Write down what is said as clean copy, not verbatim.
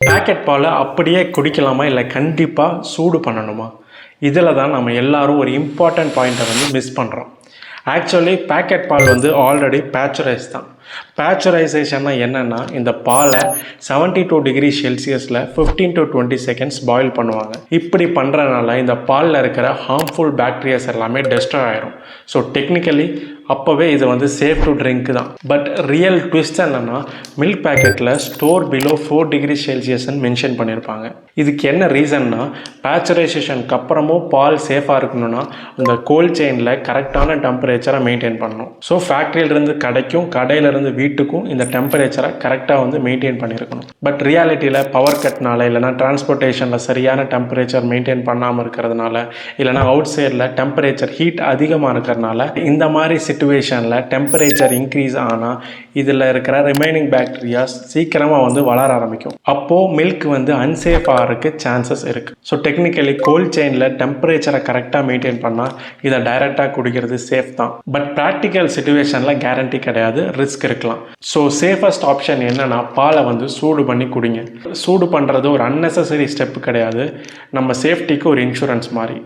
Packet பாலை அப்படியே குடிக்கலாமா, இல்லை கண்டிப்பாக சூடு பண்ணணுமா? இதில் தான் நம்ம எல்லாரும் ஒரு இம்பார்ட்டன்ட் பாயிண்ட்டை வந்து மிஸ் பண்ணுறோம். ஆக்சுவலி பேக்கெட் பால் வந்து ஆல்ரெடி பேச்சுரைஸ் தான். பேச்சுரைசேஷன்னா என்னென்னா, இந்த பாலை 72 டிகிரி செல்சியஸில் 15 to 20 செகண்ட்ஸ் பாயில் பண்ணுவாங்க. இப்படி பண்ணுறதுனால இந்த பாலில் இருக்கிற ஹார்ம்ஃபுல் பாக்டீரியாஸ் எல்லாமே டெஸ்ட்ராய் ஆயிரும். ஸோ டெக்னிக்கலி அப்போவே இது வந்து சேஃப் டு ட்ரிங்க் தான். பட் ரியல் ட்விஸ்ட் என்னென்னா, மில்க் பேக்கெட்டில் ஸ்டோர் பிலோ 4 டிகிரி செல்சியஸ்ன்னு மென்ஷன் பண்ணியிருப்பாங்க. இதுக்கு என்ன ரீசன்னா, பேச்சுரைசேஷனுக்கு அப்புறமும் பால் சேஃபாக இருக்கணும்னா அந்த கோல்ட் செயினில் கரெக்டான டெம்பரேச்சரை மெயின்டைன் பண்ணணும். ஸோ ஃபேக்ட்ரியிலேருந்து கடைக்கும், கடையிலேருந்து வீட்டுக்கும் இந்த டெம்பரேச்சரை கரெக்டாக வந்து மெயின்டைன் பண்ணியிருக்கணும். பட் ரியாலிட்டியில் பவர் கட்னால, இல்லைனா டிரான்ஸ்போர்ட்டேஷனில் சரியான டெம்பரேச்சர் மெயின்டைன் பண்ணாமல் இருக்கிறதுனால, இல்லைனா அவுட் சைடில் டெம்பரேச்சர் ஹீட் அதிகமாக இருக்கிறதுனால இந்த மாதிரி சிச்சுவேஷனில் டெம்பரேச்சர் இன்க்ரீஸ் ஆனால் இதில் இருக்கிற ரிமைனிங் பாக்டீரியாஸ் சீக்கிரமாக வந்து வளர ஆரம்பிக்கும். அப்போது மில்க் வந்து அன்சேஃப் ஆகிறதுக்கு சான்சஸ் இருக்குது. ஸோ டெக்னிக்கலி கோல்ட் செயினில் டெம்பரேச்சரை கரெக்டாக மெயின்டைன் பண்ணால் இதை டைரெக்டாக குடிக்கிறது சேஃப் தான். பட் ப்ராக்டிக்கல் சிச்சுவேஷனில் கேரண்டி கிடையாது, ரிஸ்க் இருக்கலாம். ஸோ சேஃபஸ்ட் ஆப்ஷன் என்னென்னா, பாலை வந்து சூடு பண்ணி குடிங்க. சூடு பண்ணுறது ஒரு அன்னெசரி ஸ்டெப்பு கிடையாது, நம்ம சேஃப்டிக்கு ஒரு இன்சூரன்ஸ் மாதிரி.